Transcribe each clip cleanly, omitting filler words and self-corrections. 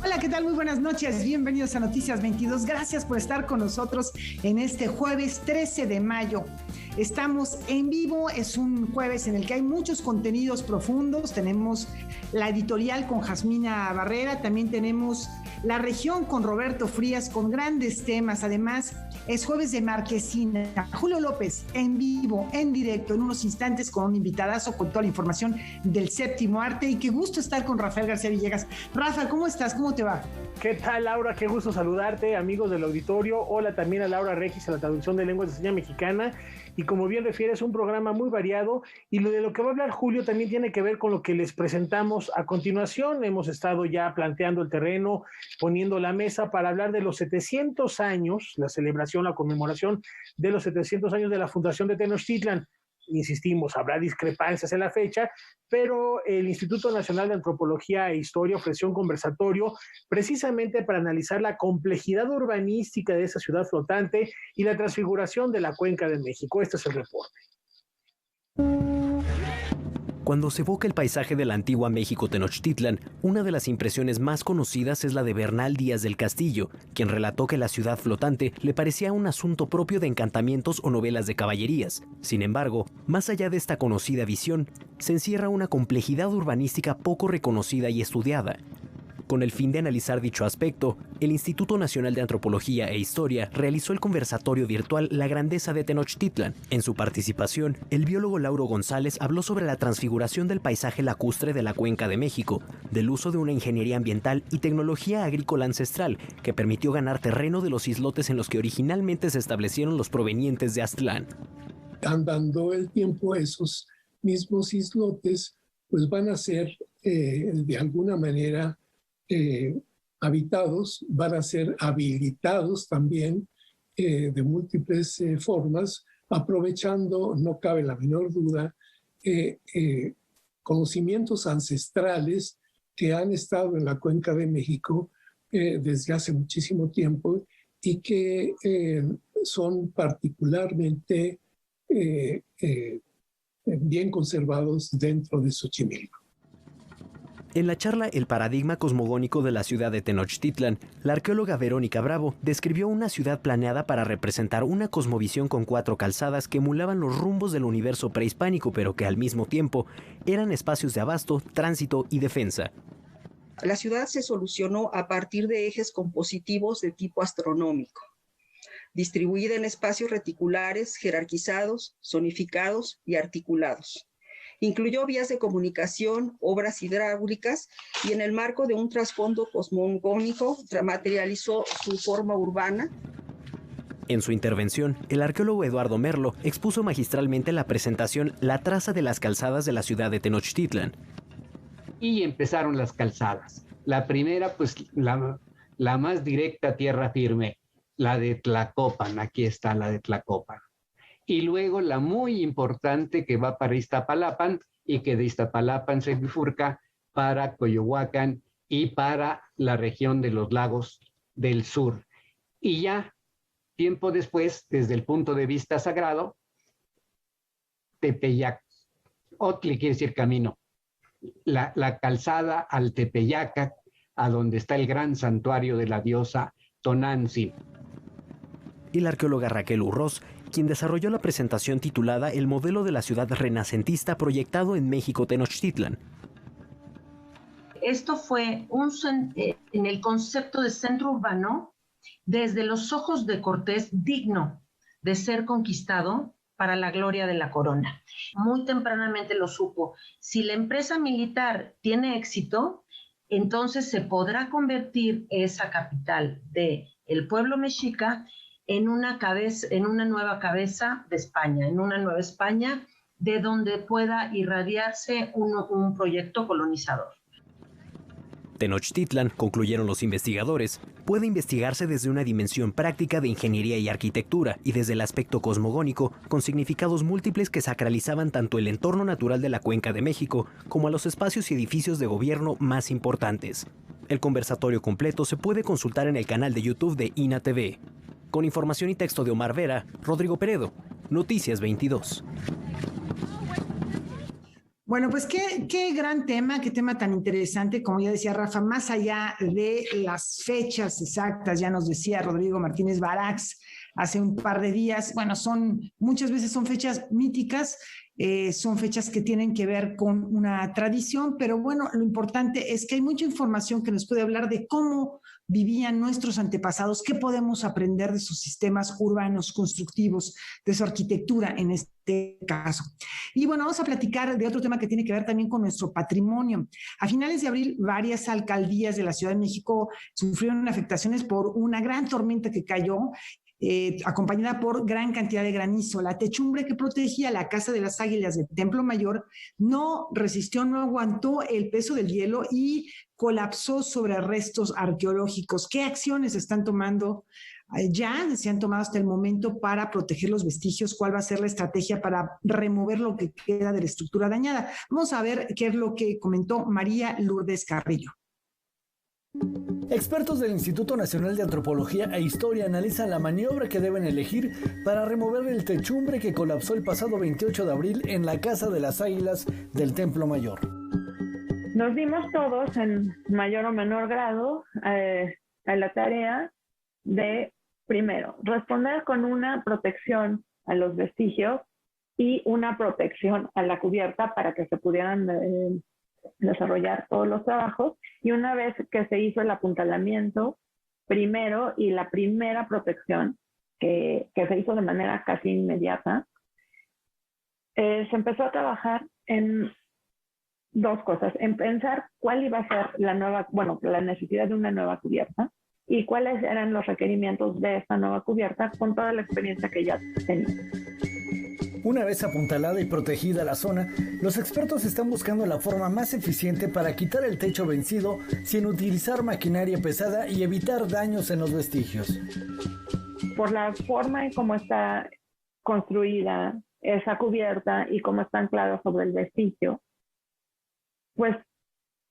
Hola, ¿qué tal? Muy buenas noches. Bienvenidos a Noticias 22. Gracias por estar con nosotros en este jueves 13 de mayo. Estamos en vivo, es un jueves en el que hay muchos contenidos profundos. Tenemos la editorial con Jasmina Barrera, también tenemos La Región con Roberto Frías con grandes temas. Además, es jueves de Marquesina. Julio López en vivo, en directo, en unos instantes con un invitadazo con toda la información del séptimo arte. Y qué gusto estar con Rafael García Villegas. Rafa, ¿cómo estás? ¿Cómo te va? ¿Qué tal, Laura? Qué gusto saludarte, amigos del auditorio. Hola también a Laura Regis, a la traducción de lenguas de señas mexicana. Y como bien refieres, un programa muy variado. Y de lo que va a hablar Julio también tiene que ver con lo que les presentamos a continuación. Hemos estado ya planteando el terreno, poniendo la mesa para hablar de los 700 años, la celebración, la conmemoración de los 700 años de la fundación de Tenochtitlan. Insistimos, habrá discrepancias en la fecha, pero el Instituto Nacional de Antropología e Historia ofreció un conversatorio precisamente para analizar la complejidad urbanística de esa ciudad flotante y la transfiguración de la Cuenca de México. Este es el reporte. Cuando se evoca el paisaje de la antigua México Tenochtitlan, una de las impresiones más conocidas es la de Bernal Díaz del Castillo, quien relató que la ciudad flotante le parecía un asunto propio de encantamientos o novelas de caballerías. Sin embargo, más allá de esta conocida visión, se encierra una complejidad urbanística poco reconocida y estudiada. Con el fin de analizar dicho aspecto, el Instituto Nacional de Antropología e Historia realizó el conversatorio virtual La Grandeza de Tenochtitlan. En su participación, el biólogo Lauro González habló sobre la transfiguración del paisaje lacustre de la Cuenca de México, del uso de una ingeniería ambiental y tecnología agrícola ancestral que permitió ganar terreno de los islotes en los que originalmente se establecieron los provenientes de Aztlán. Andando el tiempo, esos mismos islotes pues van a ser de alguna manera habitados, van a ser habilitados también de múltiples formas, aprovechando, no cabe la menor duda, conocimientos ancestrales que han estado en la Cuenca de México desde hace muchísimo tiempo y que son particularmente bien conservados dentro de Xochimilco. En la charla El paradigma cosmogónico de la ciudad de Tenochtitlan, la arqueóloga Verónica Bravo describió una ciudad planeada para representar una cosmovisión con 4 calzadas que emulaban los rumbos del universo prehispánico, pero que al mismo tiempo eran espacios de abasto, tránsito y defensa. La ciudad se solucionó a partir de ejes compositivos de tipo astronómico, distribuida en espacios reticulares, jerarquizados, zonificados y articulados. Incluyó vías de comunicación, obras hidráulicas y en el marco de un trasfondo cosmogónico materializó su forma urbana. En su intervención, el arqueólogo Eduardo Merlo expuso magistralmente la presentación La traza de las calzadas de la ciudad de Tenochtitlan. Y empezaron las calzadas. La primera, pues la más directa, tierra firme, la de Tlacopan. Aquí está la de Tlacopan. Y luego la muy importante que va para Iztapalapan y que de Iztapalapan se bifurca para Coyohuacán y para la región de los lagos del sur. Y ya, tiempo después, desde el punto de vista sagrado, Tepeyac, Otli quiere decir camino, la calzada al Tepeyac, a donde está el gran santuario de la diosa Tonantzin. Y la arqueóloga Raquel Urroz, quien desarrolló la presentación titulada El modelo de la ciudad renacentista proyectado en México Tenochtitlan. Esto fue en el concepto de centro urbano, desde los ojos de Cortés, digno de ser conquistado para la gloria de la corona. Muy tempranamente lo supo. Si la empresa militar tiene éxito, entonces se podrá convertir esa capital del pueblo mexica en una nueva cabeza de España, en una nueva España de donde pueda irradiarse un proyecto colonizador. Tenochtitlan, concluyeron los investigadores, puede investigarse desde una dimensión práctica de ingeniería y arquitectura y desde el aspecto cosmogónico, con significados múltiples que sacralizaban tanto el entorno natural de la Cuenca de México como a los espacios y edificios de gobierno más importantes. El conversatorio completo se puede consultar en el canal de YouTube de INA TV. Con información y texto de Omar Vera, Rodrigo Peredo, Noticias 22. Bueno, pues qué gran tema, qué tema tan interesante, como ya decía Rafa, más allá de las fechas exactas, ya nos decía Rodrigo Martínez Barax hace un par de días, bueno, muchas veces son fechas míticas, son fechas que tienen que ver con una tradición, pero bueno, lo importante es que hay mucha información que nos puede hablar de cómo vivían nuestros antepasados, qué podemos aprender de sus sistemas urbanos constructivos, de su arquitectura en este caso. Y bueno, vamos a platicar de otro tema que tiene que ver también con nuestro patrimonio. A finales de abril, varias alcaldías de la Ciudad de México sufrieron afectaciones por una gran tormenta que cayó, acompañada por gran cantidad de granizo. La techumbre que protegía la Casa de las Águilas del Templo Mayor no resistió, no aguantó el peso del hielo y colapsó sobre restos arqueológicos. ¿Qué acciones están tomando? Ya se han tomado hasta el momento para proteger los vestigios. ¿Cuál va a ser la estrategia para remover lo que queda de la estructura dañada? Vamos a ver qué es lo que comentó María Lourdes Carrillo. Expertos del Instituto Nacional de Antropología e Historia analizan la maniobra que deben elegir para remover el techumbre que colapsó el pasado 28 de abril en la Casa de las Águilas del Templo Mayor. Nos dimos todos, en mayor o menor grado, a la tarea de, primero, responder con una protección a los vestigios y una protección a la cubierta para que se pudieran desarrollar todos los trabajos. Y una vez que se hizo el apuntalamiento primero y la primera protección que se hizo de manera casi inmediata, se empezó a trabajar en dos cosas: en pensar cuál iba a ser la necesidad de una nueva cubierta y cuáles eran los requerimientos de esta nueva cubierta con toda la experiencia que ya tenía. Una vez apuntalada y protegida la zona, los expertos están buscando la forma más eficiente para quitar el techo vencido sin utilizar maquinaria pesada y evitar daños en los vestigios. Por la forma en cómo está construida esa cubierta y cómo está anclada sobre el vestigio, pues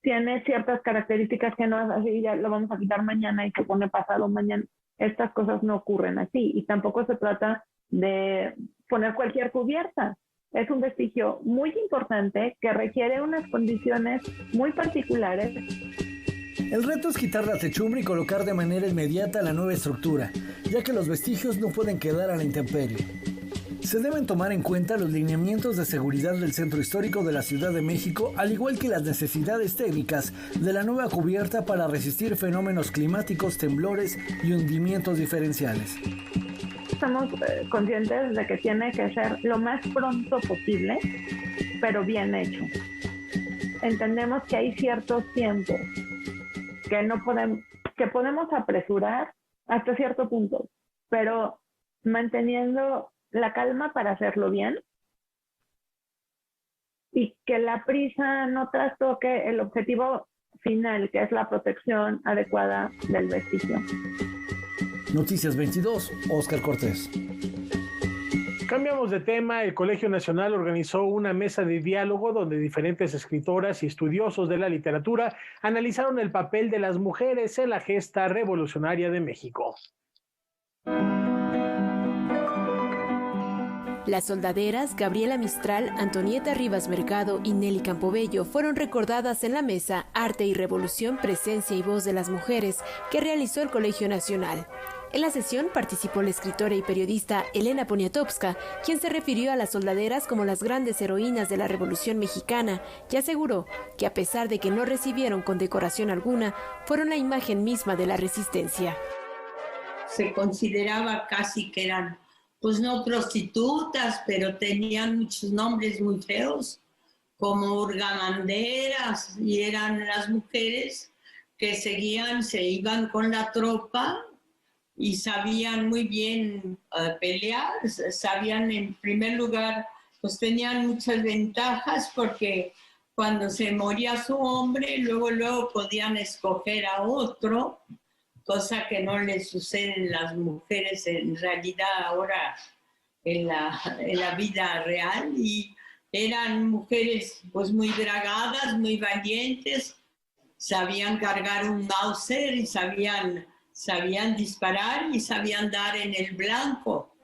tiene ciertas características que no es así, ya lo vamos a quitar mañana y se pone pasado mañana. Estas cosas no ocurren así, y tampoco se trata de poner cualquier cubierta. Es un vestigio muy importante que requiere unas condiciones muy particulares. El reto es quitar la techumbre y colocar de manera inmediata la nueva estructura, ya que los vestigios no pueden quedar a la intemperie. Se deben tomar en cuenta los lineamientos de seguridad del Centro Histórico de la Ciudad de México, al igual que las necesidades técnicas de la nueva cubierta para resistir fenómenos climáticos, temblores y hundimientos diferenciales. Estamos conscientes de que tiene que ser lo más pronto posible, pero bien hecho. Entendemos que hay ciertos tiempos que podemos apresurar hasta cierto punto, pero manteniendo la calma para hacerlo bien y que la prisa no trastoque el objetivo final, que es la protección adecuada del vestigio. Noticias 22, Óscar Cortés. Cambiamos de tema. El Colegio Nacional organizó una mesa de diálogo donde diferentes escritoras y estudiosos de la literatura analizaron el papel de las mujeres en la gesta revolucionaria de México. Las soldaderas Gabriela Mistral, Antonieta Rivas Mercado y Nelly Campobello fueron recordadas en la mesa Arte y Revolución, Presencia y Voz de las Mujeres que realizó el Colegio Nacional. En la sesión participó la escritora y periodista Elena Poniatowska, quien se refirió a las soldaderas como las grandes heroínas de la Revolución Mexicana y aseguró que a pesar de que no recibieron condecoración alguna, fueron la imagen misma de la resistencia. Se consideraba casi que eran, pues no prostitutas, pero tenían muchos nombres muy feos, como hurgamanderas, y eran las mujeres que se iban con la tropa y sabían muy bien pelear, sabían en primer lugar, pues tenían muchas ventajas porque cuando se moría su hombre, luego podían escoger a otro, cosa que no les sucede a las mujeres en realidad ahora en la vida real, y eran mujeres pues muy bragadas, muy valientes, sabían cargar un Mauser y sabían disparar y sabían dar en el blanco.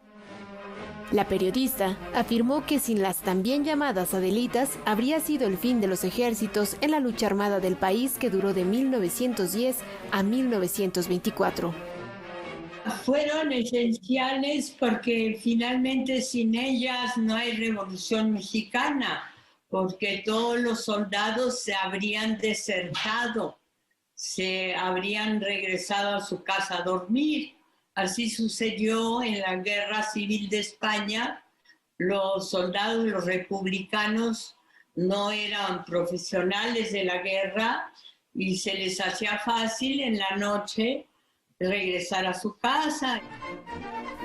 La periodista afirmó que sin las también llamadas Adelitas habría sido el fin de los ejércitos en la lucha armada del país que duró de 1910 a 1924. Fueron esenciales porque finalmente sin ellas no hay revolución mexicana, porque todos los soldados se habrían desertado, se habrían regresado a su casa a dormir. Así sucedió en la Guerra Civil de España. Los soldados, los republicanos, no eran profesionales de la guerra y se les hacía fácil en la noche regresar a su casa.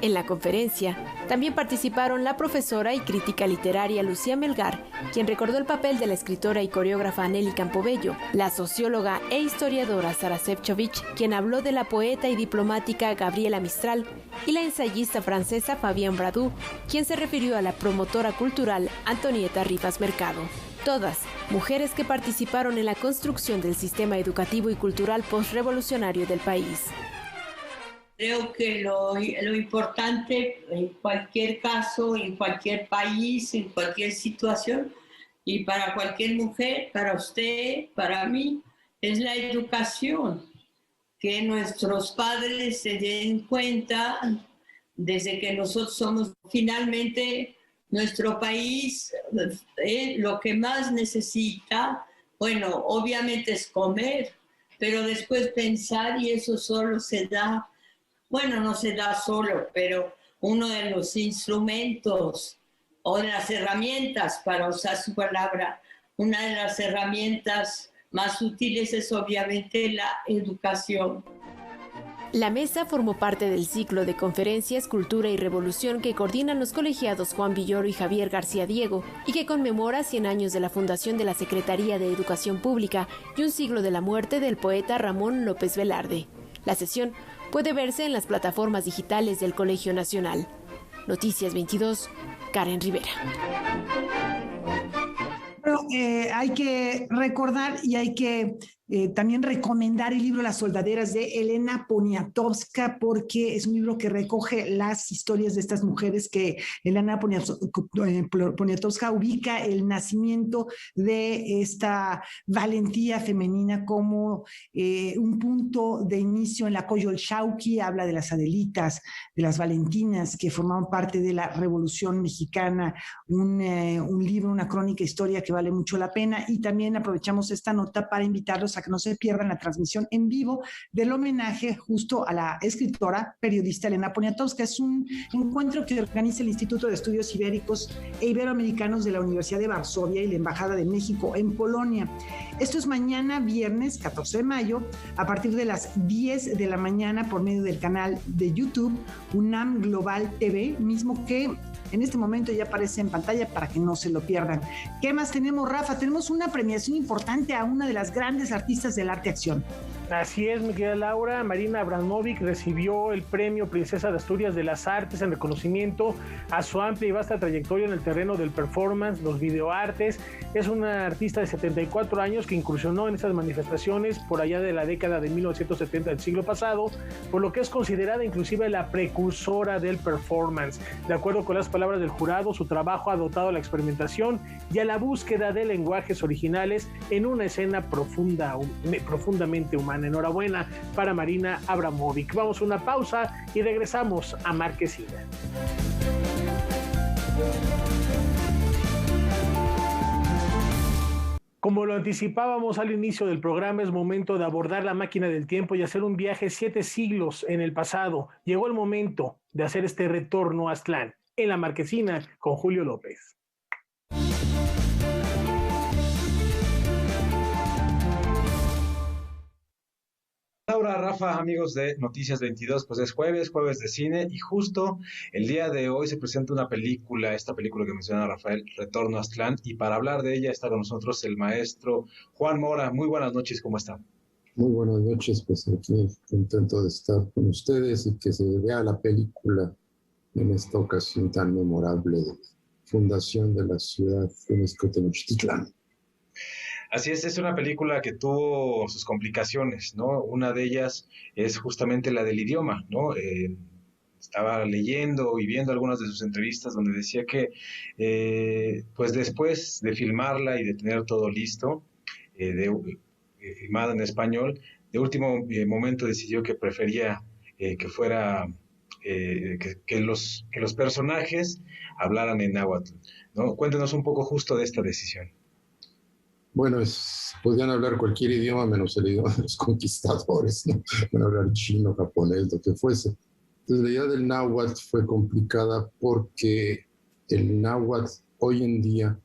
En la conferencia también participaron la profesora y crítica literaria Lucía Melgar, quien recordó el papel de la escritora y coreógrafa Nelly Campobello, la socióloga e historiadora Sara Šefčovič, quien habló de la poeta y diplomática Gabriela Mistral, y la ensayista francesa Fabienne Bradou, quien se refirió a la promotora cultural Antonieta Rivas Mercado. Todas mujeres que participaron en la construcción del sistema educativo y cultural postrevolucionario del país. Creo que lo importante en cualquier caso, en cualquier país, en cualquier situación, y para cualquier mujer, para usted, para mí, es la educación. Que nuestros padres se den cuenta desde que nosotros somos finalmente nuestro país, lo que más necesita, bueno, obviamente es comer, pero después pensar, y eso solo se da. Bueno, no se da solo, pero uno de los instrumentos o de las herramientas, para usar su palabra, una de las herramientas más útiles es obviamente la educación. La mesa formó parte del ciclo de conferencias Cultura y Revolución que coordinan los colegiados Juan Villoro y Javier García Diego y que conmemora 100 años de la fundación de la Secretaría de Educación Pública y un siglo de la muerte del poeta Ramón López Velarde. La sesión puede verse en las plataformas digitales del Colegio Nacional. Noticias 22, Karen Rivera. Bueno, hay que recordar y hay que también recomendar el libro Las soldaderas de Elena Poniatowska, porque es un libro que recoge las historias de estas mujeres que Elena Poniatowska ubica el nacimiento de esta valentía femenina como un punto de inicio en la Coyolxauhqui. Habla de las Adelitas, de las Valentinas que formaban parte de la Revolución Mexicana, un libro, una crónica, historia que vale mucho la pena, y también aprovechamos esta nota para invitarlos a que no se pierdan la transmisión en vivo del homenaje justo a la escritora periodista Elena Poniatowska. Es un encuentro que organiza el Instituto de Estudios Ibéricos e Iberoamericanos de la Universidad de Varsovia y la Embajada de México en Polonia. Esto es mañana viernes 14 de mayo a partir de las 10 de la mañana por medio del canal de YouTube UNAM Global TV, mismo que en este momento ya aparece en pantalla para que no se lo pierdan. ¿Qué más tenemos, Rafa? Tenemos una premiación importante a una de las grandes artistas del arte acción. Así es, mi querida Laura. Marina Abramovic recibió el premio Princesa de Asturias de las Artes en reconocimiento a su amplia y vasta trayectoria en el terreno del performance, los videoartes. Es una artista de 74 años que incursionó en estas manifestaciones por allá de la década de 1970 del siglo pasado, por lo que es considerada inclusive la precursora del performance. De acuerdo con las palabras del jurado, su trabajo ha dotado a la experimentación y a la búsqueda de lenguajes originales en una escena profundamente humana. Enhorabuena para Marina Abramovic. Vamos a una pausa y regresamos a Marquesina. Como lo anticipábamos al inicio del programa, es momento de abordar la máquina del tiempo y hacer un viaje 7 siglos en el pasado. Llegó el momento de hacer este retorno a Aztlán, en la Marquesina, con Julio López. Laura, Rafa, amigos de Noticias 22, pues es jueves de cine, y justo el día de hoy se presenta una película, esta película que menciona Rafael, Retorno a Aztlán, y para hablar de ella está con nosotros el maestro Juan Mora. Muy buenas noches, ¿cómo están? Muy buenas noches, pues aquí contento de estar con ustedes y que se vea la película en esta ocasión tan memorable de fundación de la ciudad UNESCO Tenochtitlán. Así es una película que tuvo sus complicaciones, ¿no? Una de ellas es justamente la del idioma, ¿no? estaba leyendo y viendo algunas de sus entrevistas donde decía que pues después de filmarla y de tener todo listo, filmada en español, de último momento decidió que prefería que fuera que los personajes hablaran en náhuatl, ¿no? Cuéntenos un poco justo de esta decisión. Bueno, podían hablar cualquier idioma menos el idioma de los conquistadores, ¿no? Pueden hablar chino, japonés, lo que fuese. Entonces la idea del náhuatl fue complicada porque el náhuatl hoy en día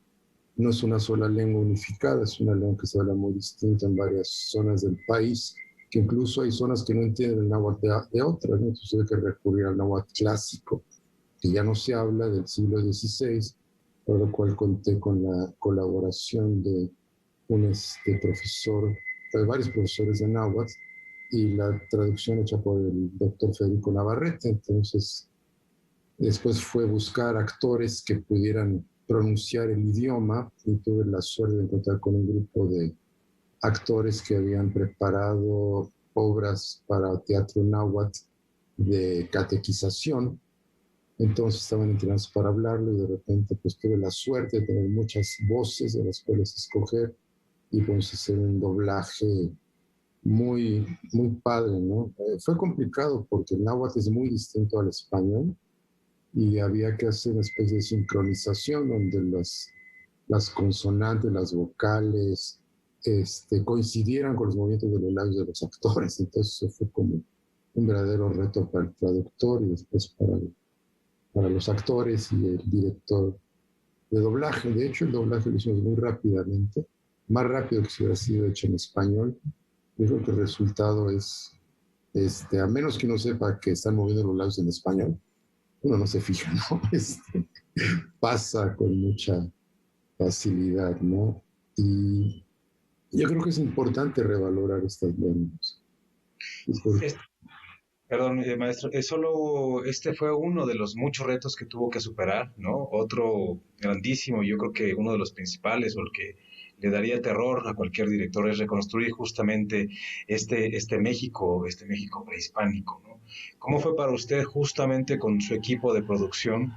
no es una sola lengua unificada, es una lengua que se habla muy distinta en varias zonas del país, que incluso hay zonas que no entienden el náhuatl de otras, ¿no? Entonces hay que recurrir al náhuatl clásico, que ya no se habla del siglo XVI, por lo cual conté con la colaboración de un profesor, de varios profesores de náhuatl, y la traducción hecha por el doctor Federico Navarrete. Entonces, después fue buscar actores que pudieran pronunciar el idioma, y tuve la suerte de encontrar con un grupo de actores que habían preparado obras para teatro náhuatl de catequización. Entonces estaban entrenados para hablarlo, y de repente pues tuve la suerte de tener muchas voces de las cuales escoger, y pues hacer un doblaje muy, muy padre, ¿no? Fue complicado porque el náhuatl es muy distinto al español, y había que hacer una especie de sincronización donde las consonantes, las vocales, coincidieran con los movimientos de los labios de los actores. Entonces eso fue como un verdadero reto para el traductor y después para los actores y el director de doblaje. De hecho, el doblaje lo hicimos muy rápidamente, más rápido que si hubiera sido hecho en español. Yo creo que el resultado es, a menos que uno sepa que están moviendo los labios en español, uno no se fija, ¿no? Pasa con mucha facilidad, ¿no? Y yo creo que es importante revalorar estas lenguas. Perdón, maestro, este fue uno de los muchos retos que tuvo que superar, ¿no? Otro grandísimo, yo creo que uno de los principales, o el que le daría terror a cualquier director, es reconstruir justamente este México prehispánico, ¿no? ¿Cómo fue para usted justamente con su equipo de producción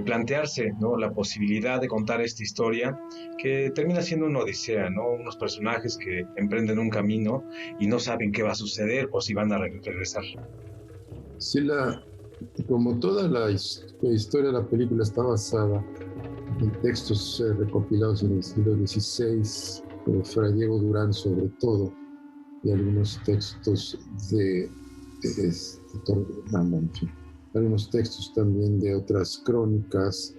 plantearse, ¿no?, la posibilidad de contar esta historia que termina siendo una odisea, ¿no? Unos personajes que emprenden un camino y no saben qué va a suceder o si van a regresar. Sí, como toda la historia de la película está basada en textos recopilados en el siglo XVI, de Fray Diego Durán sobre todo, y algunos textos de algunos textos también de otras crónicas.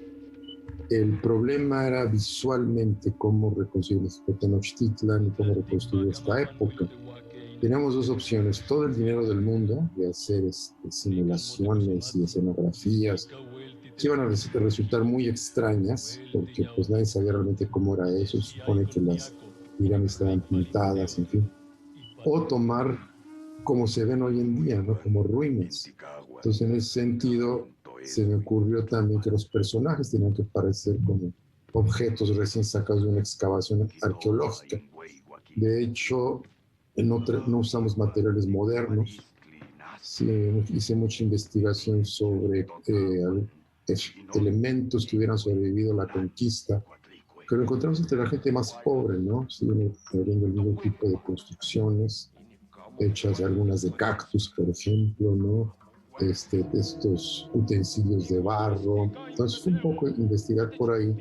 El problema era visualmente cómo reconstruir Tenochtitlan y cómo reconstruir esta época. Teníamos dos opciones: todo el dinero del mundo de hacer simulaciones y escenografías que iban a resultar muy extrañas, porque pues nadie sabía realmente cómo era eso. Se supone que las pirámides estaban pintadas, en fin. O tomar como se ven hoy en día, ¿no?, como ruinas. Entonces, en ese sentido, se me ocurrió también que los personajes tenían que parecer como objetos recién sacados de una excavación arqueológica. De hecho, no usamos materiales modernos. Sí, hice mucha investigación sobre elementos que hubieran sobrevivido a la conquista, pero encontramos entre la gente más pobre, ¿no? Siguen habiendo el mismo tipo de construcciones, hechas algunas de cactus, por ejemplo, ¿no? Estos utensilios de barro. Entonces fue un poco investigar por ahí,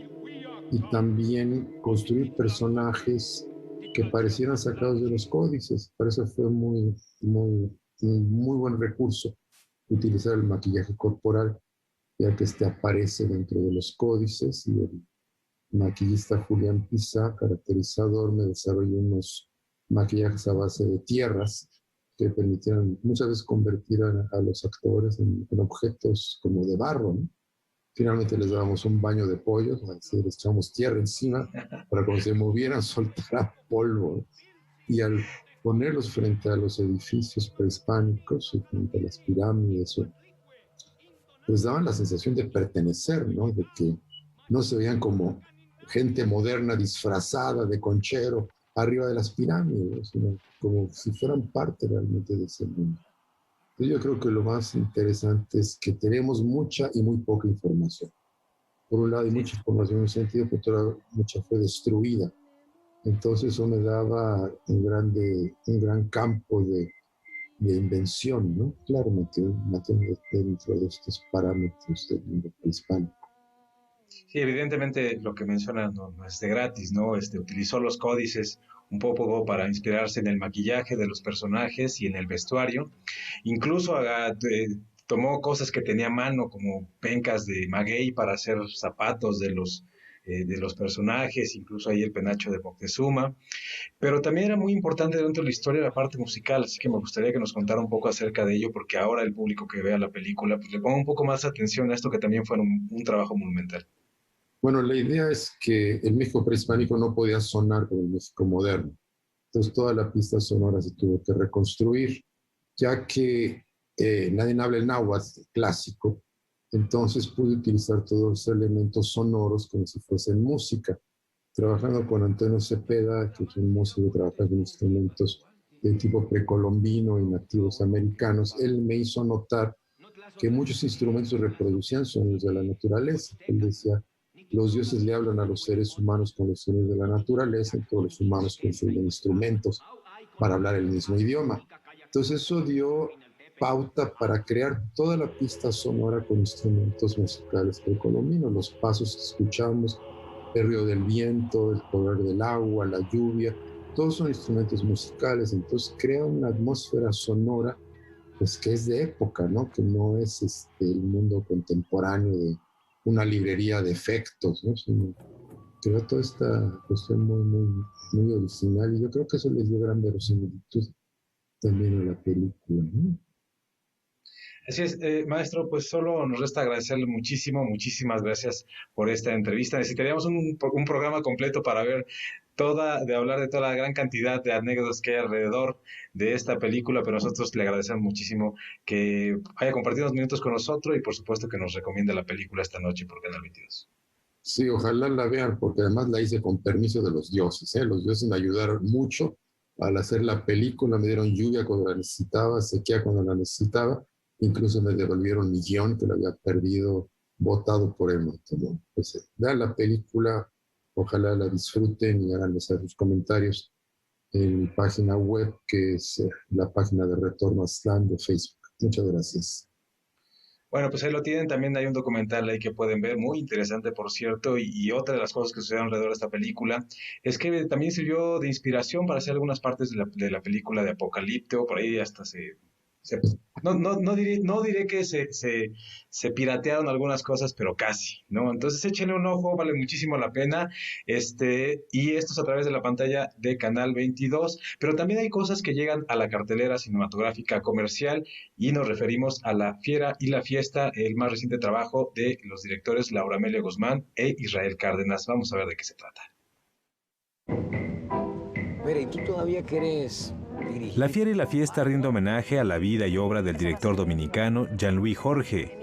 y también construir personajes que parecieran sacados de los códices. Por eso fue muy buen recurso utilizar el maquillaje corporal, ya que aparece dentro de los códices, y el maquillista Julián Pizá, caracterizador, me desarrolló unos maquillajes a base de tierras que permitieron muchas veces convertir a los actores en objetos como de barro, ¿no? Finalmente les dábamos un baño de pollo, les echábamos tierra encima para que cuando se movieran soltara polvo, ¿no? Y al ponerlos frente a los edificios prehispánicos y frente a las pirámides, pues daban la sensación de pertenecer, ¿no? De que no se veían como gente moderna disfrazada de conchero arriba de las pirámides, sino como si fueran parte realmente de ese mundo. Yo creo que lo más interesante es que tenemos mucha y muy poca información. Por un lado hay mucha información en un sentido, por otro lado mucha fue destruida. Entonces eso me daba un gran campo de invención, ¿no? Claro, metiendo dentro de estos parámetros del mundo prehispánico. Sí, evidentemente lo que menciona no es de gratis, ¿no? Utilizó los códices un poco para inspirarse en el maquillaje de los personajes y en el vestuario. Incluso tomó cosas que tenía a mano, como pencas de maguey para hacer zapatos de los personajes, incluso ahí el penacho de Moctezuma. Pero también era muy importante dentro de la historia la parte musical, así que me gustaría que nos contara un poco acerca de ello, porque ahora el público que vea la película pues le ponga un poco más atención a esto que también fue un trabajo monumental. Bueno, la idea es que el México prehispánico no podía sonar como el México moderno. Entonces toda la pista sonora se tuvo que reconstruir, ya que nadie habla el náhuatl clásico, entonces pude utilizar todos los elementos sonoros como si fuesen música. Trabajando con Antonio Cepeda, que es un músico que trabaja con instrumentos de tipo precolombino y nativos americanos, él me hizo notar que muchos instrumentos reproducían sonidos de la naturaleza. Él decía, los dioses le hablan a los seres humanos con los sonidos de la naturaleza, y todos los humanos construyen instrumentos para hablar el mismo idioma. Entonces eso dio pauta para crear toda la pista sonora con instrumentos musicales precolombinos. Los pasos que escuchamos, el río del viento, el correr del agua, la lluvia, todos son instrumentos musicales. Entonces crea una atmósfera sonora pues que es de época, ¿no? Que no es el mundo contemporáneo de una librería de efectos, ¿no? Sino creo toda esta cuestión muy original, y yo creo que eso les dio gran verosimilitud también a la película, ¿no? Así es, maestro, pues solo nos resta agradecerle muchísimas gracias por esta entrevista. Necesitaríamos un programa completo para hablar de toda la gran cantidad de anécdotas que hay alrededor de esta película, pero nosotros le agradecemos muchísimo que haya compartido unos minutos con nosotros y por supuesto que nos recomiende la película esta noche por Canal 22. Sí, ojalá la vean, porque además la hice con permiso de los dioses, ¿eh? Los dioses me ayudaron mucho al hacer la película, me dieron lluvia cuando la necesitaba, sequía cuando la necesitaba. Incluso me devolvieron mi guión que lo había perdido, votado por Emma. Pues, vean la película, ojalá la disfruten y hagan sus comentarios en mi página web, que es la página de Retorno a Aztlán de Facebook. Muchas gracias. Bueno, pues ahí lo tienen, también hay un documental ahí que pueden ver, muy interesante por cierto, y otra de las cosas que sucedieron alrededor de esta película es que también sirvió de inspiración para hacer algunas partes de la película de Apocalipto, por ahí hasta no diré que se piratearon algunas cosas, pero casi, ¿no? Entonces échenle un ojo, vale muchísimo la pena, y esto es a través de la pantalla de Canal 22, pero también hay cosas que llegan a la cartelera cinematográfica comercial, y nos referimos a La Fiera y la Fiesta, el más reciente trabajo de los directores Laura Amelia Guzmán e Israel Cárdenas. Vamos a ver de qué se trata. Mira, ¿y tú todavía quieres dirigir? La Fiera y la Fiesta rinde homenaje a la vida y obra del director dominicano Jean-Louis Jorge.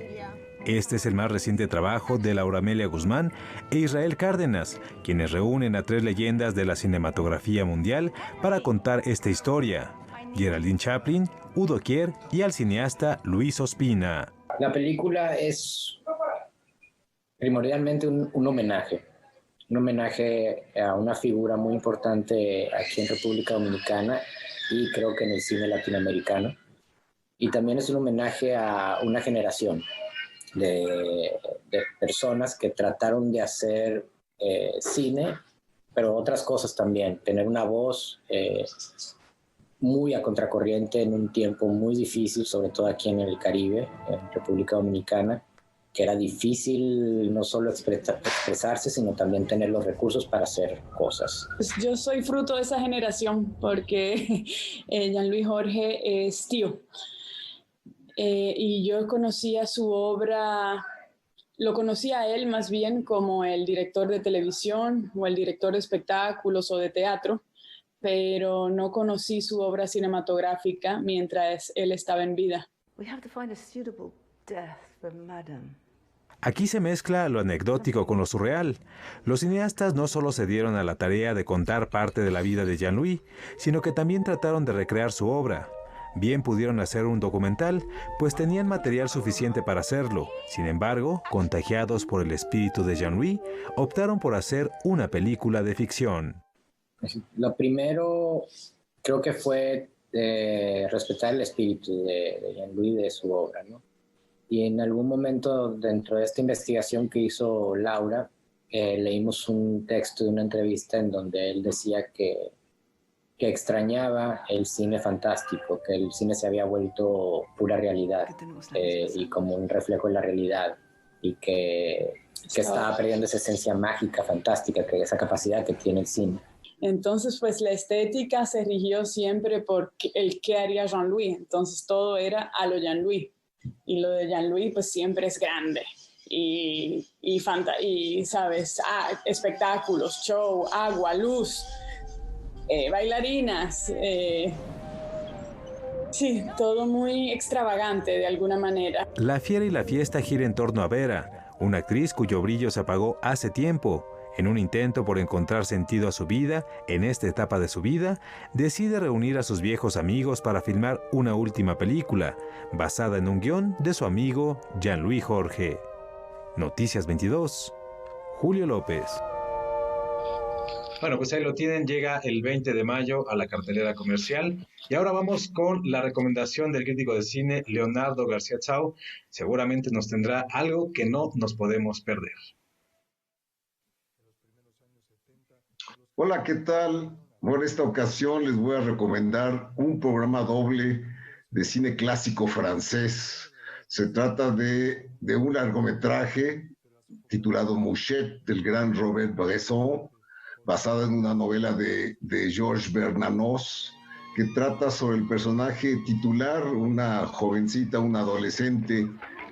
Este es el más reciente trabajo de Laura Amelia Guzmán e Israel Cárdenas, quienes reúnen a tres leyendas de la cinematografía mundial para contar esta historia: Geraldine Chaplin, Udo Kier y al cineasta Luis Ospina. La película es primordialmente un homenaje a una figura muy importante aquí en República Dominicana y creo que en el cine latinoamericano. Y también es un homenaje a una generación de personas que trataron de hacer cine, pero otras cosas también, tener una voz muy a contracorriente en un tiempo muy difícil, sobre todo aquí en el Caribe, en República Dominicana, que era difícil no solo expresarse, sino también tener los recursos para hacer cosas. Pues yo soy fruto de esa generación porque Jean-Louis Jorge es tío. Y yo conocía su obra, lo conocía a él más bien como el director de televisión o el director de espectáculos o de teatro, pero no conocí su obra cinematográfica mientras él estaba en vida. We have to find a suitable death for Madame. Aquí se mezcla lo anecdótico con lo surreal. Los cineastas no solo se dieron a la tarea de contar parte de la vida de Jean-Louis, sino que también trataron de recrear su obra. Bien pudieron hacer un documental, pues tenían material suficiente para hacerlo. Sin embargo, contagiados por el espíritu de Jean-Louis, optaron por hacer una película de ficción. Lo primero creo que fue respetar el espíritu de Jean-Louis, de su obra, ¿no? Y en algún momento dentro de esta investigación que hizo Laura, leímos un texto de una entrevista en donde él decía que extrañaba el cine fantástico, que el cine se había vuelto pura realidad y como un reflejo de la realidad, y que estaba perdiendo esa esencia mágica, fantástica, esa capacidad que tiene el cine. Entonces, pues la estética se rigió siempre por el qué haría Jean-Louis. Entonces, todo era a lo Jean-Louis. Y lo de Jean-Louis, pues siempre es grande. Y ¿sabes? Espectáculos, show, agua, luz, bailarinas. Sí, todo muy extravagante de alguna manera. La fiera y la fiesta gira en torno a Vera, una actriz cuyo brillo se apagó hace tiempo. En un intento por encontrar sentido a su vida, en esta etapa de su vida, decide reunir a sus viejos amigos para filmar una última película, basada en un guión de su amigo Jean-Louis Jorge. Noticias 22, Julio López. Bueno, pues ahí lo tienen, llega el 20 de mayo a la cartelera comercial. Y ahora vamos con la recomendación del crítico de cine Leonardo García Tsao. Seguramente nos tendrá algo que no nos podemos perder. Hola, ¿qué tal? Por esta ocasión les voy a recomendar un programa doble de cine clásico francés. Se trata de un largometraje titulado Mouchette, del gran Robert Bresson, basada en una novela de Georges Bernanos, que trata sobre el personaje titular, una jovencita, una adolescente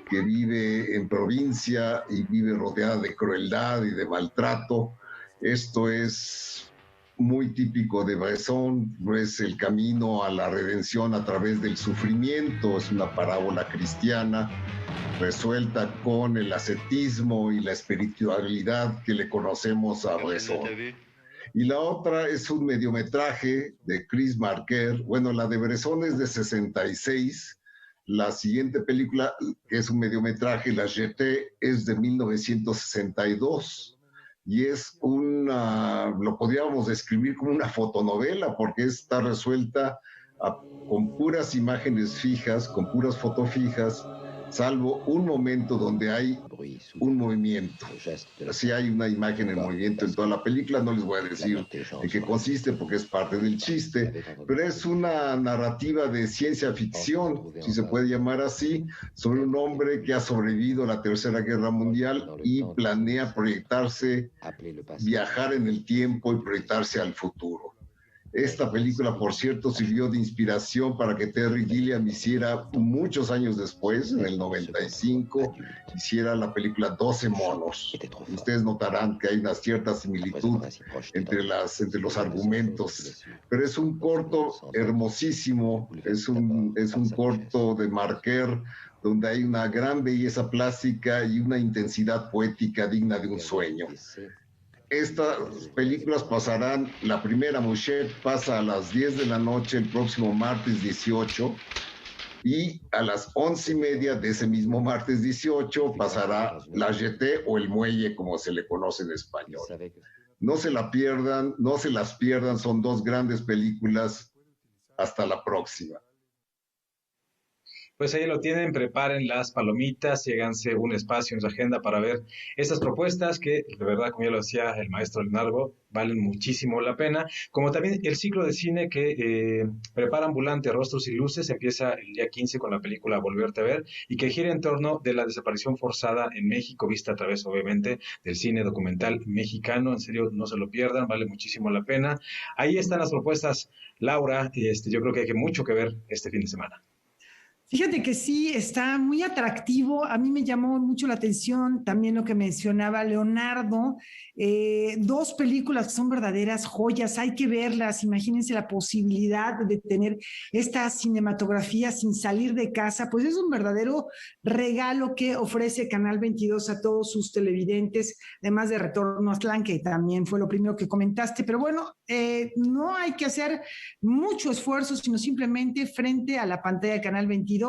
que vive en provincia y vive rodeada de crueldad y de maltrato. Esto es muy típico de Bresson, es el camino a la redención a través del sufrimiento, es una parábola cristiana resuelta con el ascetismo y la espiritualidad que le conocemos a Bresson. Y la otra es un mediometraje de Chris Marker. Bueno, la de Bresson es de 66. La siguiente película, que es un mediometraje, La Jetée, es de 1962. Y es lo podríamos describir como una fotonovela, porque está resuelta con puras imágenes fijas, con puras fotos fijas, salvo un momento donde hay un movimiento. Sí hay una imagen en movimiento en toda la película, no les voy a decir en qué consiste porque es parte del chiste, pero es una narrativa de ciencia ficción, si se puede llamar así, sobre un hombre que ha sobrevivido a la Tercera Guerra Mundial y planea proyectarse, viajar en el tiempo y proyectarse al futuro. Esta película, por cierto, sirvió de inspiración para que Terry Gilliam hiciera muchos años después, en el 95, hiciera la película 12 monos. Ustedes notarán que hay una cierta similitud entre los argumentos, pero es un corto hermosísimo, es un corto de Marker donde hay una gran belleza plástica y una intensidad poética digna de un sueño. Estas películas pasarán, la primera, Mouchette, pasa a las 10 de la noche el próximo martes 18 y a las 11:30 de ese mismo martes 18 pasará La Jetée o El Muelle, como se le conoce en español. No se la pierdan, no se las pierdan, son dos grandes películas. Hasta la próxima. Pues ahí lo tienen, preparen las palomitas y háganse un espacio en su agenda para ver estas propuestas que, de verdad, como ya lo decía el maestro Leonardo, valen muchísimo la pena. Como también el ciclo de cine que prepara Ambulante, Rostros y Luces, empieza el día 15 con la película Volverte a Ver y que gira en torno de la desaparición forzada en México, vista a través, obviamente, del cine documental mexicano. En serio, no se lo pierdan, vale muchísimo la pena. Ahí están las propuestas, Laura, y yo creo que hay mucho que ver este fin de semana. Fíjate que sí, está muy atractivo. A mí me llamó mucho la atención también lo que mencionaba Leonardo. Dos películas que son verdaderas joyas, hay que verlas. Imagínense la posibilidad de tener esta cinematografía sin salir de casa. Pues es un verdadero regalo que ofrece Canal 22 a todos sus televidentes, además de Retorno a Aztlán, que también fue lo primero que comentaste. Pero bueno, no hay que hacer mucho esfuerzo, sino simplemente frente a la pantalla de Canal 22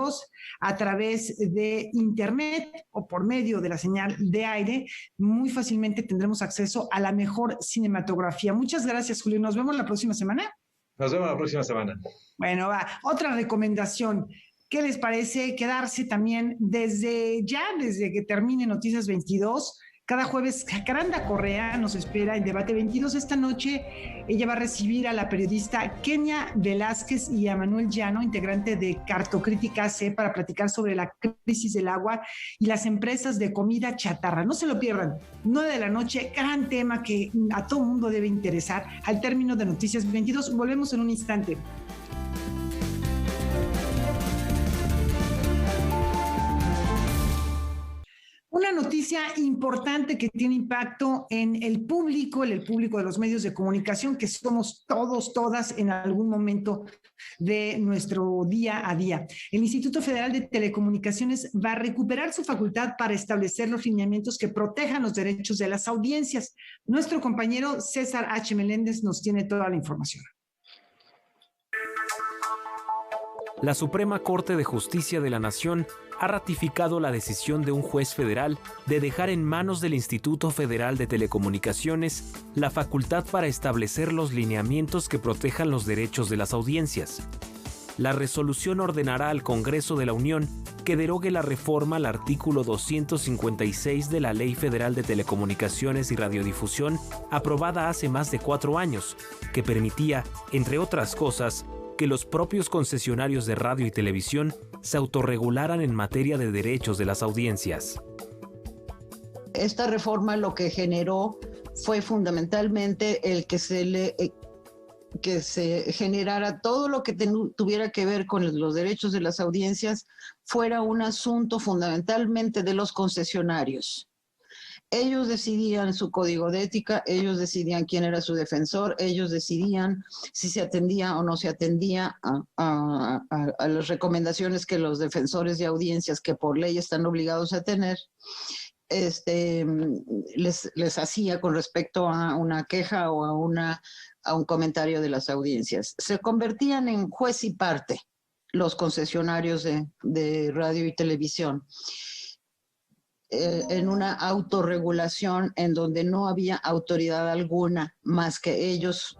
a través de internet o por medio de la señal de aire, muy fácilmente tendremos acceso a la mejor cinematografía. Muchas gracias, Julio. Nos vemos la próxima semana. Nos vemos la próxima semana. Bueno, va. Otra recomendación. ¿Qué les parece quedarse también desde que termine Noticias 22? Cada jueves, Jacaranda Correa nos espera en Debate 22. Esta noche ella va a recibir a la periodista Kenia Velázquez y a Manuel Llano, integrante de Cartocrítica AC, para platicar sobre la crisis del agua y las empresas de comida chatarra. No se lo pierdan, 9 de la noche, gran tema que a todo mundo debe interesar. Al término de Noticias 22, volvemos en un instante. Una noticia importante que tiene impacto en el público de los medios de comunicación, que somos todos, todas en algún momento de nuestro día a día. El Instituto Federal de Telecomunicaciones va a recuperar su facultad para establecer los lineamientos que protejan los derechos de las audiencias. Nuestro compañero César H. Meléndez nos tiene toda la información. La Suprema Corte de Justicia de la Nación ha ratificado la decisión de un juez federal de dejar en manos del Instituto Federal de Telecomunicaciones la facultad para establecer los lineamientos que protejan los derechos de las audiencias. La resolución ordenará al Congreso de la Unión que derogue la reforma al artículo 256 de la Ley Federal de Telecomunicaciones y Radiodifusión, aprobada hace más de 4 años, que permitía, entre otras cosas, que los propios concesionarios de radio y televisión se autorregularan en materia de derechos de las audiencias. Esta reforma lo que generó fue fundamentalmente el que se generara todo lo que tuviera que ver con los derechos de las audiencias fuera un asunto fundamentalmente de los concesionarios. Ellos decidían su código de ética, ellos decidían quién era su defensor, ellos decidían si se atendía o no se atendía a las recomendaciones que los defensores de audiencias, que por ley están obligados a tener, les hacía con respecto a una queja o a un comentario de las audiencias. Se convertían en juez y parte los concesionarios de radio y televisión. En una autorregulación en donde no había autoridad alguna más que ellos.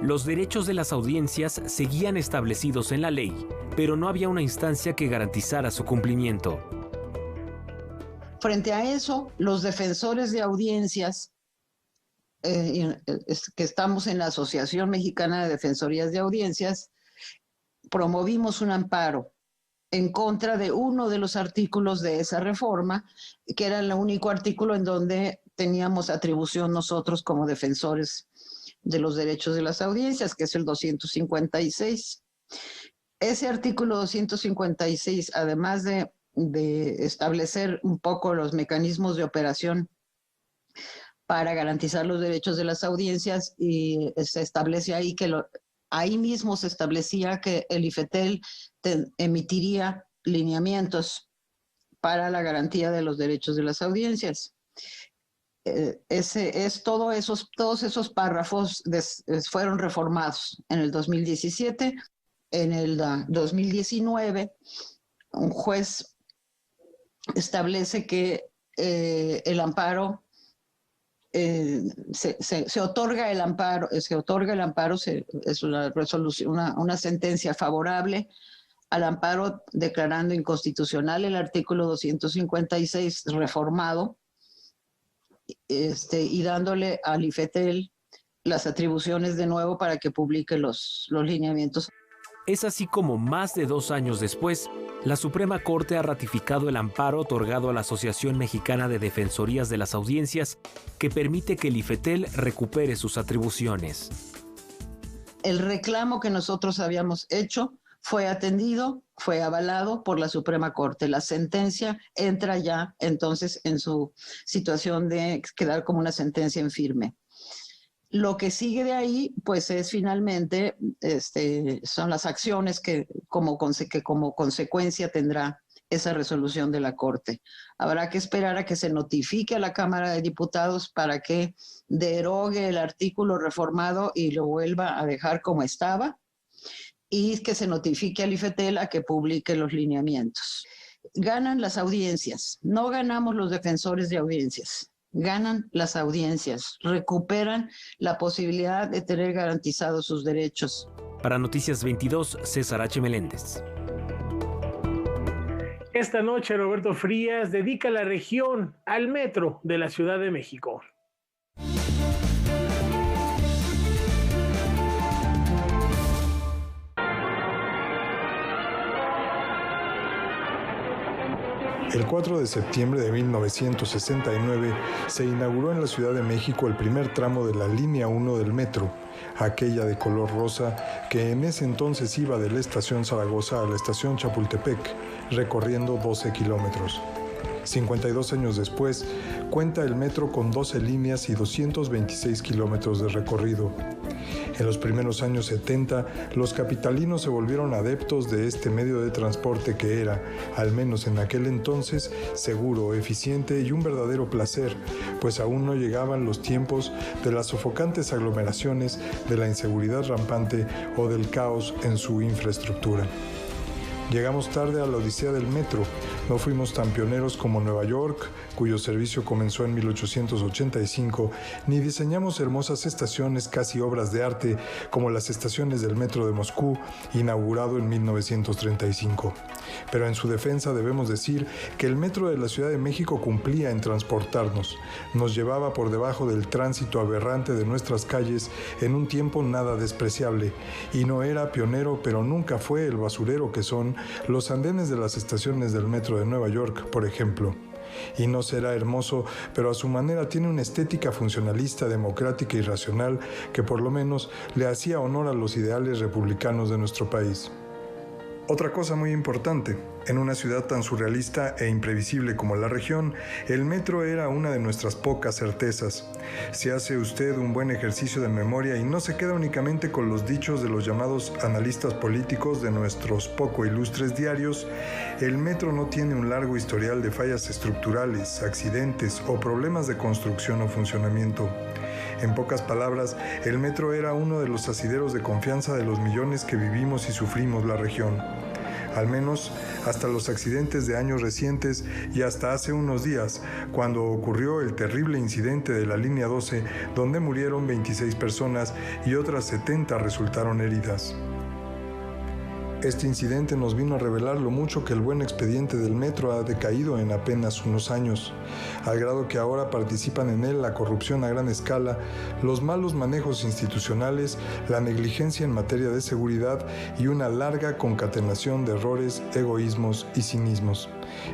Los derechos de las audiencias seguían establecidos en la ley, pero no había una instancia que garantizara su cumplimiento. Frente a eso, los defensores de audiencias, que estamos en la Asociación Mexicana de Defensorías de Audiencias, promovimos un amparo en contra de uno de los artículos de esa reforma, que era el único artículo en donde teníamos atribución nosotros como defensores de los derechos de las audiencias, que es el 256. Ese artículo 256, además de establecer un poco los mecanismos de operación para garantizar los derechos de las audiencias, y se establece ahí que ahí mismo se establecía que el IFETEL emitiría lineamientos para la garantía de los derechos de las audiencias. Todos esos párrafos fueron reformados en el 2017. En el 2019, un juez establece que el amparo se otorga el amparo, es una resolución, una sentencia favorable al amparo, declarando inconstitucional el artículo 256 reformado, y dándole al IFETEL las atribuciones de nuevo para que publique los lineamientos. Es así como más de 2 años después, la Suprema Corte ha ratificado el amparo otorgado a la Asociación Mexicana de Defensorías de las Audiencias, que permite que el IFETEL recupere sus atribuciones. El reclamo que nosotros habíamos hecho fue atendido, fue avalado por la Suprema Corte. La sentencia entra ya entonces en su situación de quedar como una sentencia en firme. Lo que sigue de ahí, pues es finalmente, son las acciones que como consecuencia tendrá esa resolución de la Corte. Habrá que esperar a que se notifique a la Cámara de Diputados para que derogue el artículo reformado y lo vuelva a dejar como estaba, y que se notifique al IFETEL a que publique los lineamientos. Ganan las audiencias, no ganamos los defensores de audiencias. Ganan las audiencias, recuperan la posibilidad de tener garantizados sus derechos. Para Noticias 22, César H. Meléndez. Esta noche Roberto Frías dedica la región al metro de la Ciudad de México. El 4 de septiembre de 1969 se inauguró en la Ciudad de México el primer tramo de la línea 1 del metro, aquella de color rosa que en ese entonces iba de la estación Zaragoza a la estación Chapultepec, recorriendo 12 kilómetros. 52 años después, cuenta el metro con 12 líneas y 226 kilómetros de recorrido. En los primeros años 70, los capitalinos se volvieron adeptos de este medio de transporte que era, al menos en aquel entonces, seguro, eficiente y un verdadero placer, pues aún no llegaban los tiempos de las sofocantes aglomeraciones, de la inseguridad rampante o del caos en su infraestructura. Llegamos tarde a la odisea del metro, no fuimos tan pioneros como Nueva York, cuyo servicio comenzó en 1885, ni diseñamos hermosas estaciones casi obras de arte como las estaciones del metro de Moscú, inaugurado en 1935. Pero en su defensa debemos decir que el metro de la Ciudad de México cumplía en transportarnos, nos llevaba por debajo del tránsito aberrante de nuestras calles en un tiempo nada despreciable, y no era pionero, pero nunca fue el basurero que son los andenes de las estaciones del metro de Nueva York, por ejemplo. Y no será hermoso, pero a su manera tiene una estética funcionalista, democrática y racional que por lo menos le hacía honor a los ideales republicanos de nuestro país. Otra cosa muy importante, en una ciudad tan surrealista e imprevisible como la región, el metro era una de nuestras pocas certezas. Si hace usted un buen ejercicio de memoria y no se queda únicamente con los dichos de los llamados analistas políticos de nuestros poco ilustres diarios, el metro no tiene un largo historial de fallas estructurales, accidentes o problemas de construcción o funcionamiento. En pocas palabras, el metro era uno de los asideros de confianza de los millones que vivimos y sufrimos la región. Al menos hasta los accidentes de años recientes y hasta hace unos días, cuando ocurrió el terrible incidente de la línea 12, donde murieron 26 personas y otras 70 resultaron heridas. Este incidente nos vino a revelar lo mucho que el buen expediente del metro ha decaído en apenas unos años, al grado que ahora participan en él la corrupción a gran escala, los malos manejos institucionales, la negligencia en materia de seguridad y una larga concatenación de errores, egoísmos y cinismos.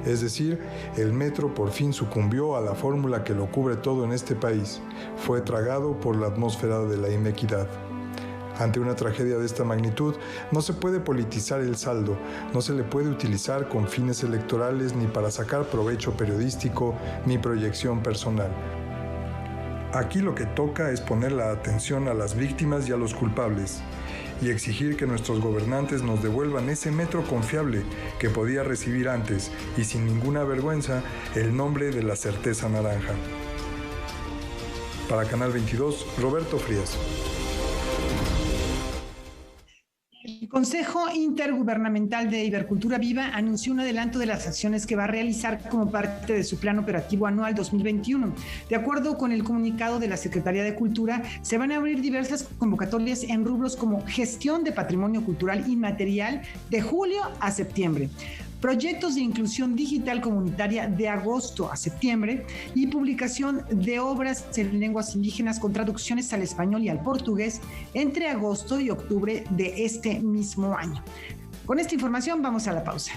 Es decir, el metro por fin sucumbió a la fórmula que lo cubre todo en este país. Fue tragado por la atmósfera de la inequidad. Ante una tragedia de esta magnitud, no se puede politizar el saldo, no se le puede utilizar con fines electorales ni para sacar provecho periodístico ni proyección personal. Aquí lo que toca es poner la atención a las víctimas y a los culpables, y exigir que nuestros gobernantes nos devuelvan ese metro confiable que podía recibir antes, y sin ninguna vergüenza, el nombre de la certeza naranja. Para Canal 22, Roberto Frías. El Consejo Intergubernamental de Ibercultura Viva anunció un adelanto de las acciones que va a realizar como parte de su Plan Operativo Anual 2021. De acuerdo con el comunicado de la Secretaría de Cultura, se van a abrir diversas convocatorias en rubros como gestión de patrimonio cultural inmaterial de julio a septiembre, proyectos de inclusión digital comunitaria de agosto a septiembre y publicación de obras en lenguas indígenas con traducciones al español y al portugués entre agosto y octubre de este mismo año. Con esta información vamos a la pausa.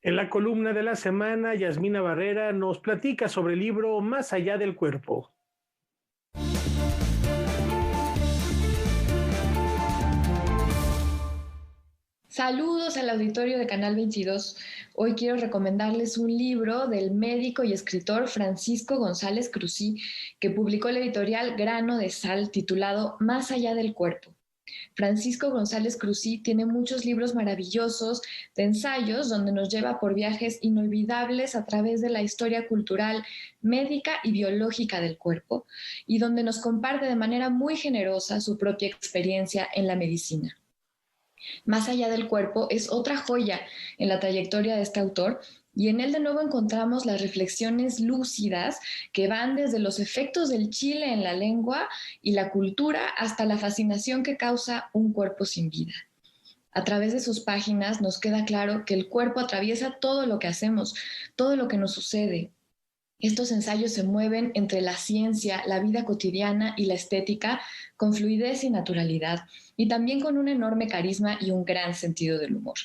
En la columna de la semana, Yasmina Barrera nos platica sobre el libro Más allá del cuerpo. Saludos al auditorio de Canal 22. Hoy quiero recomendarles un libro del médico y escritor Francisco González Cruzí, que publicó la editorial Grano de Sal, titulado Más allá del cuerpo. Francisco González Cruzí tiene muchos libros maravillosos de ensayos donde nos lleva por viajes inolvidables a través de la historia cultural, médica y biológica del cuerpo, y donde nos comparte de manera muy generosa su propia experiencia en la medicina. Más allá del cuerpo es otra joya en la trayectoria de este autor, y en él de nuevo encontramos las reflexiones lúcidas que van desde los efectos del chile en la lengua y la cultura hasta la fascinación que causa un cuerpo sin vida. A través de sus páginas nos queda claro que el cuerpo atraviesa todo lo que hacemos, todo lo que nos sucede. Estos ensayos se mueven entre la ciencia, la vida cotidiana y la estética con fluidez y naturalidad, y también con un enorme carisma y un gran sentido del humor.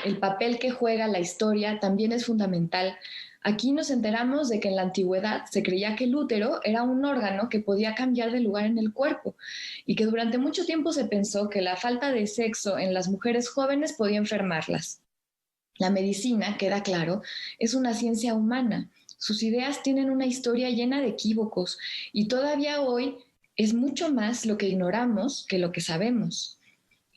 El papel que juega la historia también es fundamental. Aquí nos enteramos de que en la antigüedad se creía que el útero era un órgano que podía cambiar de lugar en el cuerpo y que durante mucho tiempo se pensó que la falta de sexo en las mujeres jóvenes podía enfermarlas. La medicina, queda claro, es una ciencia humana. Sus ideas tienen una historia llena de equívocos y todavía hoy es mucho más lo que ignoramos que lo que sabemos.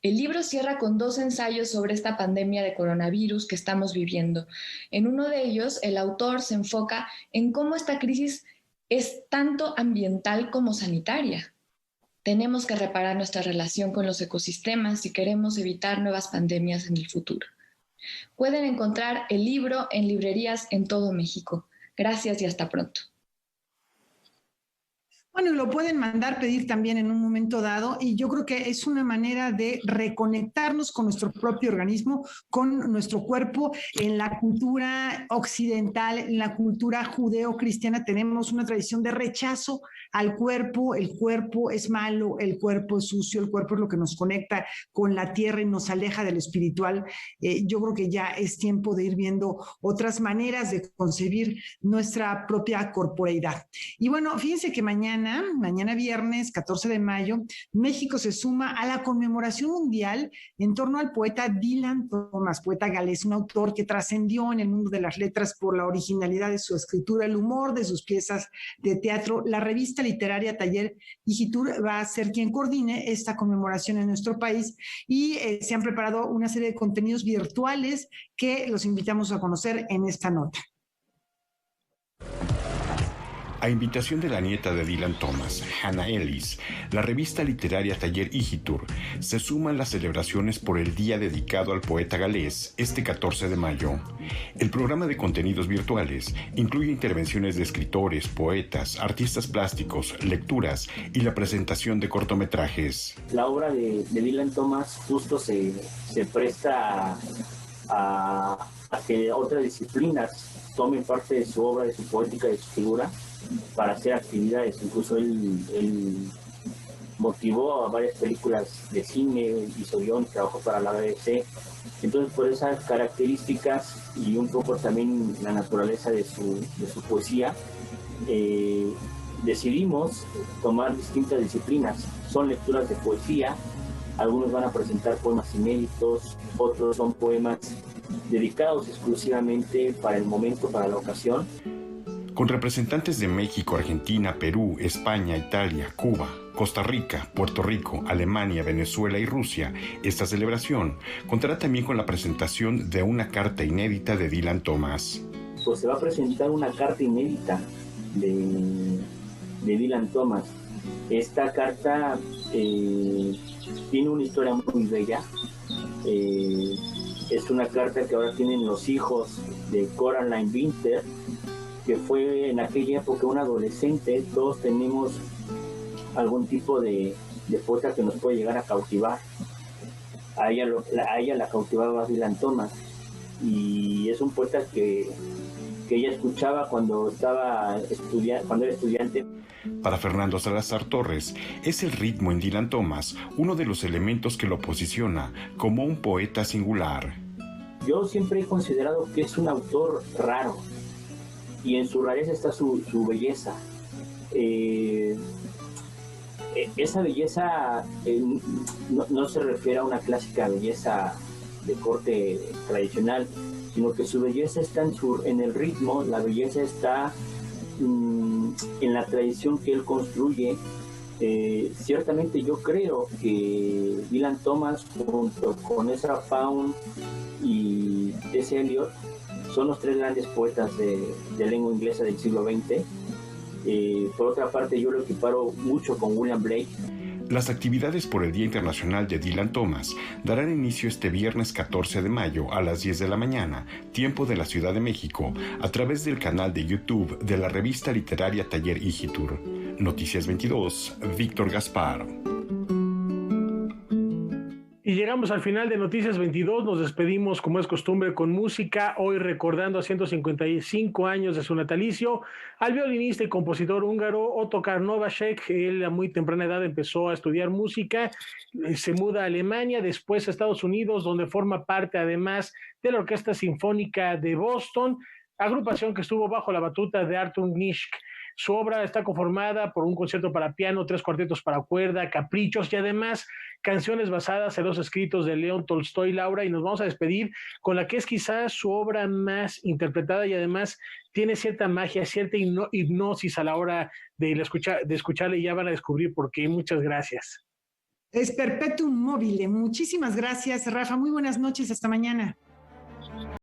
El libro cierra con 2 ensayos sobre esta pandemia de coronavirus que estamos viviendo. En uno de ellos, el autor se enfoca en cómo esta crisis es tanto ambiental como sanitaria. Tenemos que reparar nuestra relación con los ecosistemas si queremos evitar nuevas pandemias en el futuro. Pueden encontrar el libro en librerías en todo México. Gracias y hasta pronto. Bueno, lo pueden mandar pedir también en un momento dado y yo creo que es una manera de reconectarnos con nuestro propio organismo, con nuestro cuerpo. En la cultura occidental, en la cultura judeo-cristiana tenemos una tradición de rechazo al cuerpo. El cuerpo es malo, el cuerpo es sucio, el cuerpo es lo que nos conecta con la tierra y nos aleja de lo espiritual. Yo creo que ya es tiempo de ir viendo otras maneras de concebir nuestra propia corporeidad. Y bueno, fíjense que mañana viernes 14 de mayo, México se suma a la conmemoración mundial en torno al poeta Dylan Thomas, poeta galés, un autor que trascendió en el mundo de las letras por la originalidad de su escritura, el humor de sus piezas de teatro. La revista literaria Taller Igitur va a ser quien coordine esta conmemoración en nuestro país y se han preparado una serie de contenidos virtuales que los invitamos a conocer en esta nota. A invitación de la nieta de Dylan Thomas, Hannah Ellis, la revista literaria Taller Igitur se suma a las celebraciones por el día dedicado al poeta galés este 14 de mayo. El programa de contenidos virtuales incluye intervenciones de escritores, poetas, artistas plásticos, lecturas y la presentación de cortometrajes. La obra de Dylan Thomas justo se presta a que otras disciplinas tomen parte de su obra, de su poética, de su figura, para hacer actividades. Incluso él motivó a varias películas de cine, hizo guión, trabajó para la BBC. Entonces, por esas características y un poco también la naturaleza de su poesía, decidimos tomar distintas disciplinas. Son lecturas de poesía, algunos van a presentar poemas inéditos, otros son poemas dedicados exclusivamente para el momento, para la ocasión. Con representantes de México, Argentina, Perú, España, Italia, Cuba, Costa Rica, Puerto Rico, Alemania, Venezuela y Rusia, esta celebración contará también con la presentación de una carta inédita de Dylan Thomas. Pues se va a presentar una carta inédita de Dylan Thomas. Esta carta tiene una historia muy bella. Es una carta que ahora tienen los hijos de Coraline Winter, que fue en aquella época un adolescente. Todos tenemos algún tipo de poeta que nos puede llegar a cautivar. A ella la cautivaba Dylan Thomas, y es un poeta que ella escuchaba cuando era estudiante. Para Fernando Salazar Torres, es el ritmo en Dylan Thomas uno de los elementos que lo posiciona como un poeta singular. Yo siempre he considerado que es un autor raro, y en su rareza está su belleza. Esa belleza no se refiere a una clásica belleza corte tradicional, sino que su belleza está en el ritmo, la belleza está en la tradición que él construye. Ciertamente yo creo que Dylan Thomas junto con Ezra Pound y T.S. Eliot son los tres grandes poetas de lengua inglesa del siglo XX. Por otra parte, yo lo equiparo mucho con William Blake. Las actividades por el Día Internacional de Dylan Thomas darán inicio este viernes 14 de mayo a las 10 de la mañana, tiempo de la Ciudad de México, a través del canal de YouTube de la revista literaria Taller Igitur. Noticias 22, Víctor Gaspar. Y llegamos al final de Noticias 22, nos despedimos como es costumbre con música, hoy recordando a 155 años de su natalicio, al violinista y compositor húngaro Ottokar Novacek. Él a muy temprana edad empezó a estudiar música, se muda a Alemania, después a Estados Unidos, donde forma parte además de la Orquesta Sinfónica de Boston, agrupación que estuvo bajo la batuta de Artur Nischk. Su obra está conformada por un concierto para piano, 3 cuartetos para cuerda, caprichos y además canciones basadas en los escritos de León Tolstoy. Laura, y nos vamos a despedir con la que es quizás su obra más interpretada y además tiene cierta magia, cierta hipnosis a la hora de escucharla, y ya van a descubrir por qué. Muchas gracias. Es Perpetuum Mobile. Muchísimas gracias, Rafa. Muy buenas noches. Hasta mañana.